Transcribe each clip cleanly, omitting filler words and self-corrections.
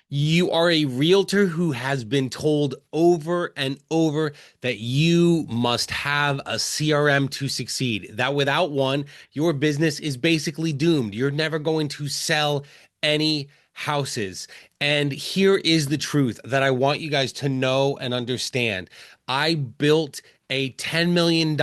You are a realtor who has been told over and over that you must have a CRM to succeed. That without one, your business is basically doomed. You're never going to sell any houses. And here is the truth that I want you guys to know and understand. I built a $10 million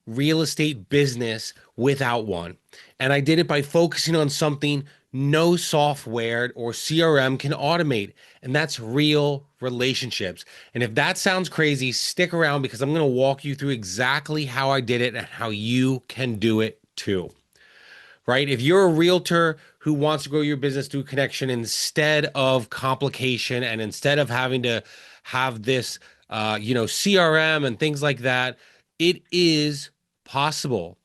real estate business without one. And I did it by focusing on something no software or CRM can automate, and that's real relationships. And if that sounds crazy, stick around because I'm going to walk you through exactly how I did it and how you can do it too. Right? If you're a realtor who wants to grow your business through connection instead of complication and instead of having to have this, CRM and things like that, it is possible.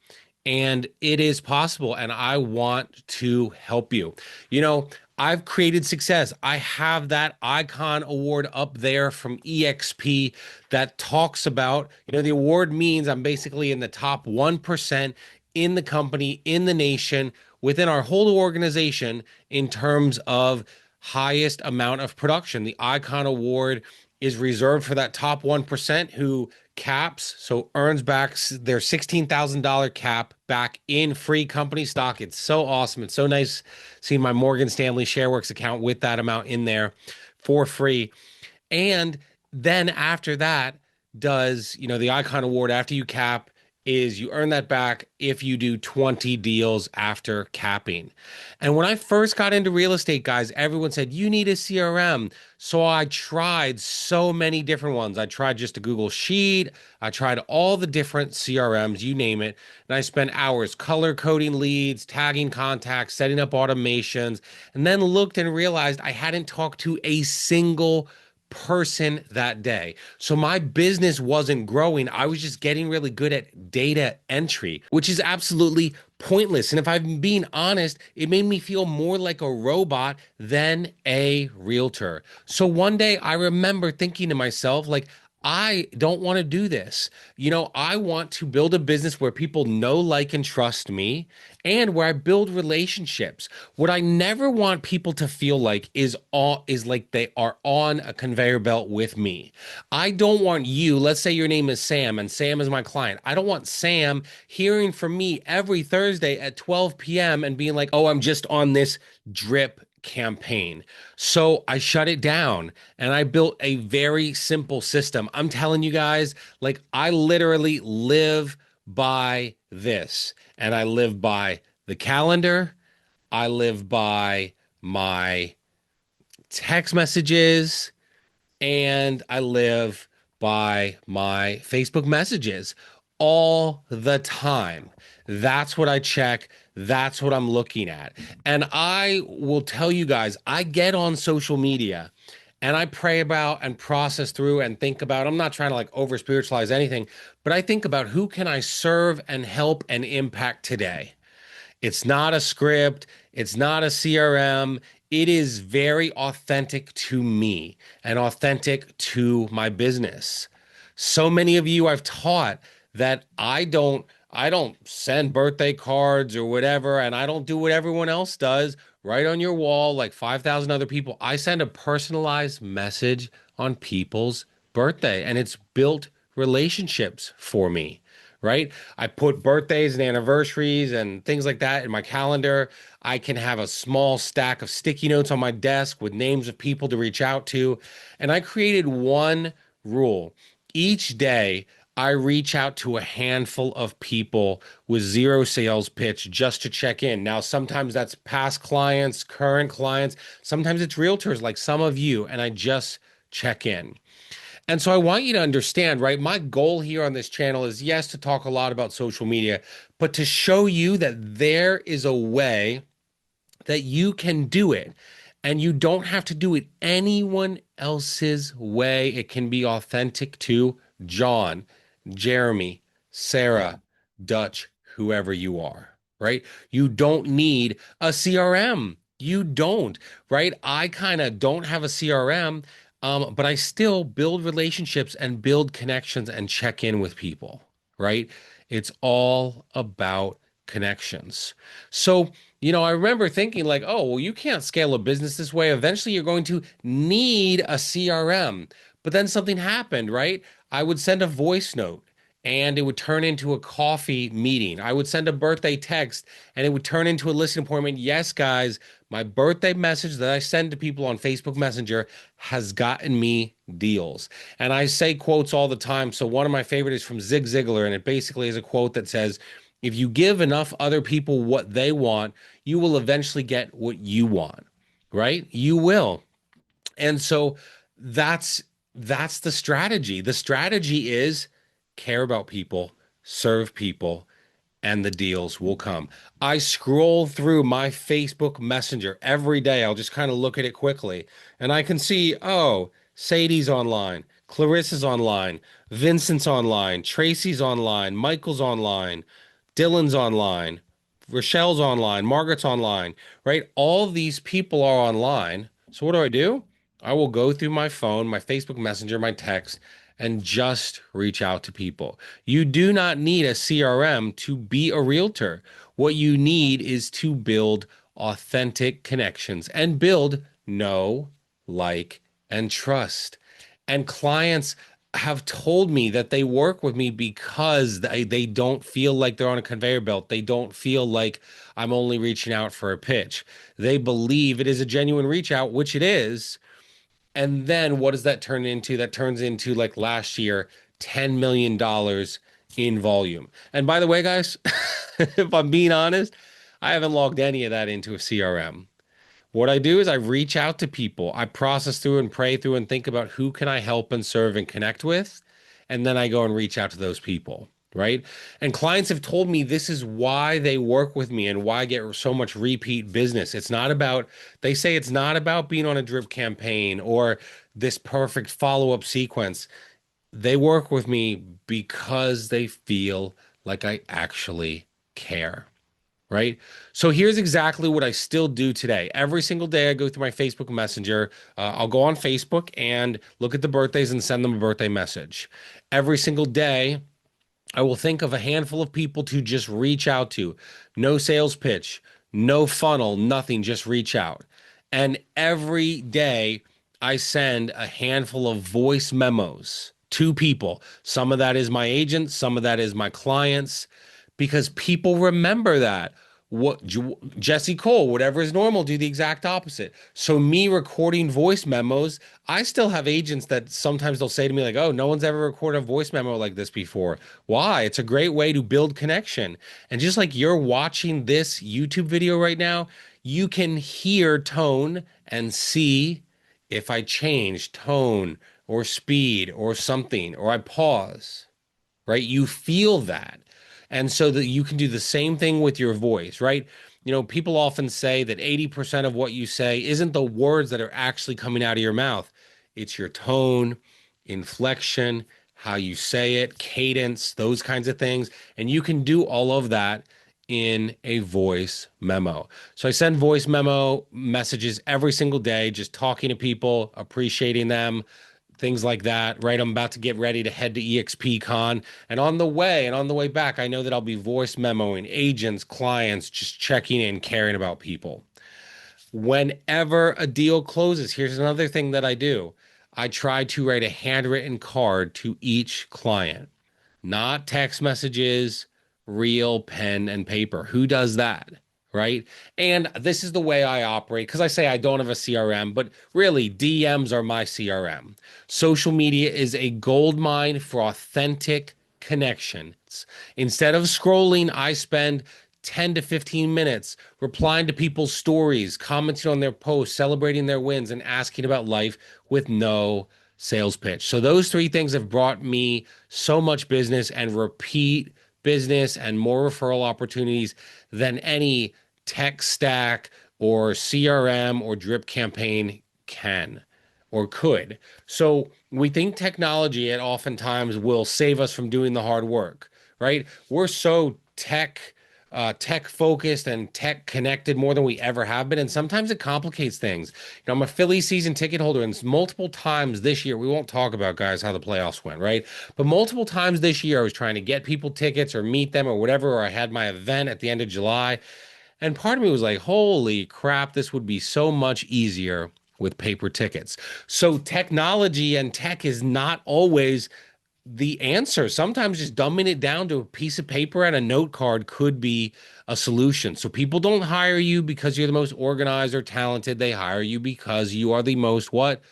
And it is possible. And I want to help you. You know, I've created success. I have that icon award up there from EXP that talks about, the award means I'm basically in the top 1% in the company, in the nation, within our whole organization in terms of highest amount of production. The icon award is reserved for that top 1% who caps, so earns back their $16,000 cap back in free company stock. It's so awesome. It's so nice seeing my Morgan Stanley ShareWorks account with that amount in there for free. And then after that, the Icon Award after you cap is you earn that back if you do 20 deals after capping. And when I first got into real estate, guys, everyone said, you need a CRM. So I tried so many different ones. I tried just a Google Sheet. I tried all the different CRMs, you name it. And I spent hours color coding leads, tagging contacts, setting up automations, and then looked and realized I hadn't talked to a single person that day. So my business wasn't growing. I was just getting really good at data entry, which is absolutely pointless. And if I'm being honest, it made me feel more like a robot than a realtor. So one day I remember thinking to myself, like, I don't want to do this. I want to build a business where people know, like, and trust me, and where I build relationships. What I never want people to feel like is like they are on a conveyor belt with me. I don't want you, let's say your name is Sam and Sam is my client. I don't want Sam hearing from me every Thursday at 12 p.m. and being like, "Oh, I'm just on this drip campaign." So I shut it down and I built a very simple system. I'm telling you guys, like, I literally live by this, and I live by the calendar. I live by my text messages, and I live by my Facebook messages all the time. That's what I check. That's what I'm looking at. And I will tell you guys, I get on social media and I pray about and process through and think about, I'm not trying to like over spiritualize anything, but I think about who can I serve and help and impact today. It's not a script. It's not a CRM. It is very authentic to me and authentic to my business. So many of you I've taught that I don't send birthday cards or whatever, and I don't do what everyone else does right on your wall like 5,000 other people. I send a personalized message on people's birthday, and it's built relationships for me, right? I put birthdays and anniversaries and things like that in my calendar. I can have a small stack of sticky notes on my desk with names of people to reach out to. And I created one rule. Each day, I reach out to a handful of people with zero sales pitch just to check in. Now, sometimes that's past clients, current clients, sometimes it's realtors like some of you, and I just check in. And so I want you to understand, right? My goal here on this channel is, yes, to talk a lot about social media, but to show you that there is a way that you can do it. And you don't have to do it anyone else's way. It can be authentic to John, Jeremy, Sarah, Dutch, whoever you are, right? You don't need a CRM. You don't, right? I kind of don't have a CRM, but I still build relationships and build connections and check in with people, right? It's all about connections. So, I remember thinking like, oh, well, you can't scale a business this way. Eventually, you're going to need a CRM. But then something happened, right? I would send a voice note and it would turn into a coffee meeting. I would send a birthday text and it would turn into a listing appointment. Yes, guys, my birthday message that I send to people on Facebook Messenger has gotten me deals. And I say quotes all the time. So one of my favorite is from Zig Ziglar, and it basically is a quote that says, if you give enough other people what they want, you will eventually get what you want, right? You will. And so that's that's the strategy. The strategy is care about people, serve people, and the deals will come. I scroll through my Facebook Messenger every day. I'll just kind of look at it quickly and I can see, oh, Sadie's online, Clarissa's online, Vincent's online, Tracy's online, Michael's online, Dylan's online, Rochelle's online, Margaret's online, right? All these people are online. So what do? I will go through my phone, my Facebook Messenger, my text, and just reach out to people. You do not need a CRM to be a realtor. What you need is to build authentic connections and build know, like, and trust. And clients have told me that they work with me because they don't feel like they're on a conveyor belt. They don't feel like I'm only reaching out for a pitch. They believe it is a genuine reach out, which it is. And then what does that turn into? That turns into, like last year, $10 million in volume. And by the way, guys, if I'm being honest, I haven't logged any of that into a CRM. What I do is I reach out to people. I process through and pray through and think about who can I help and serve and connect with. And then I go and reach out to those people, right? And clients have told me this is why they work with me and why I get so much repeat business. It's not about, they say it's not about being on a drip campaign or this perfect follow-up sequence. They work with me because they feel like I actually care, right? So here's exactly what I still do today. Every single day, I go through my Facebook Messenger. I'll go on Facebook and look at the birthdays and send them a birthday message. Every single day, I will think of a handful of people to just reach out to. No sales pitch, no funnel, nothing, just reach out. And every day I send a handful of voice memos to people. Some of that is my agents, some of that is my clients, because people remember that. What Jesse Cole, whatever is normal, do the exact opposite. So me recording voice memos, I still have agents that sometimes they'll say to me like, "Oh, no one's ever recorded a voice memo like this before." Why? It's a great way to build connection. And just like you're watching this YouTube video right now, you can hear tone and see if I change tone or speed or something, or I pause, right? You feel that. And so that you can do the same thing with your voice, right? People often say that 80% of what you say isn't the words that are actually coming out of your mouth. It's your tone, inflection, how you say it, cadence, those kinds of things. And you can do all of that in a voice memo. So I send voice memo messages every single day, just talking to people, appreciating them, things like that, right? I'm about to get ready to head to EXPCon. And on the way back, I know that I'll be voice memoing agents, clients, just checking in, caring about people. Whenever a deal closes, here's another thing that I do. I try to write a handwritten card to each client, not text messages, real pen and paper. Who does that? Right. And this is the way I operate because I say I don't have a CRM, but really DMs are my CRM. Social media is a gold mine for authentic connections. Instead of scrolling, I spend 10 to 15 minutes replying to people's stories, commenting on their posts, celebrating their wins, and asking about life with no sales pitch. So those three things have brought me so much business and repeat business and more referral opportunities than any tech stack or CRM or drip campaign can or could. So we think technology it oftentimes will save us from doing the hard work, right? We're so tech focused and tech connected more than we ever have been. And sometimes it complicates things. I'm a Philly season ticket holder, and multiple times this year, we won't talk about guys how the playoffs went, right? But multiple times this year, I was trying to get people tickets or meet them or whatever, or I had my event at the end of July. And part of me was like, holy crap, this would be so much easier with paper tickets. So technology and tech is not always the answer. Sometimes just dumbing it down to a piece of paper and a note card could be a solution. So people don't hire you because you're the most organized or talented. They hire you because you are the most what?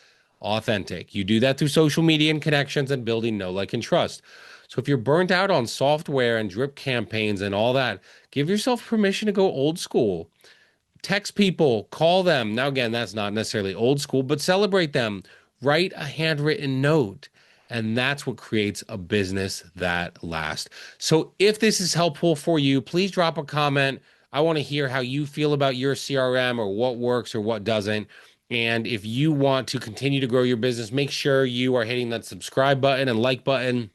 Authentic. You do that through social media and connections and building know, like, and trust. So if you're burnt out on software and drip campaigns and all that, give yourself permission to go old school. Text people, call them. Now, again, that's not necessarily old school, but celebrate them. Write a handwritten note. And that's what creates a business that lasts. So, if this is helpful for you, please drop a comment. I want to hear how you feel about your CRM or what works or what doesn't. And if you want to continue to grow your business, make sure you are hitting that subscribe button and like button,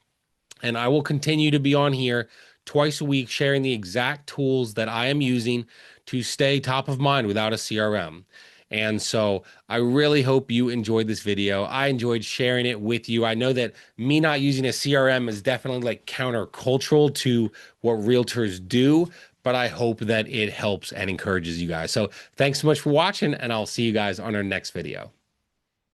and I will continue to be on here twice a week sharing the exact tools that I am using to stay top of mind without a CRM. And so I really hope you enjoyed this video. I enjoyed sharing it with you. I know that me not using a CRM is definitely like countercultural to what realtors do, but I hope that it helps and encourages you guys. So thanks so much for watching, and I'll see you guys on our next video.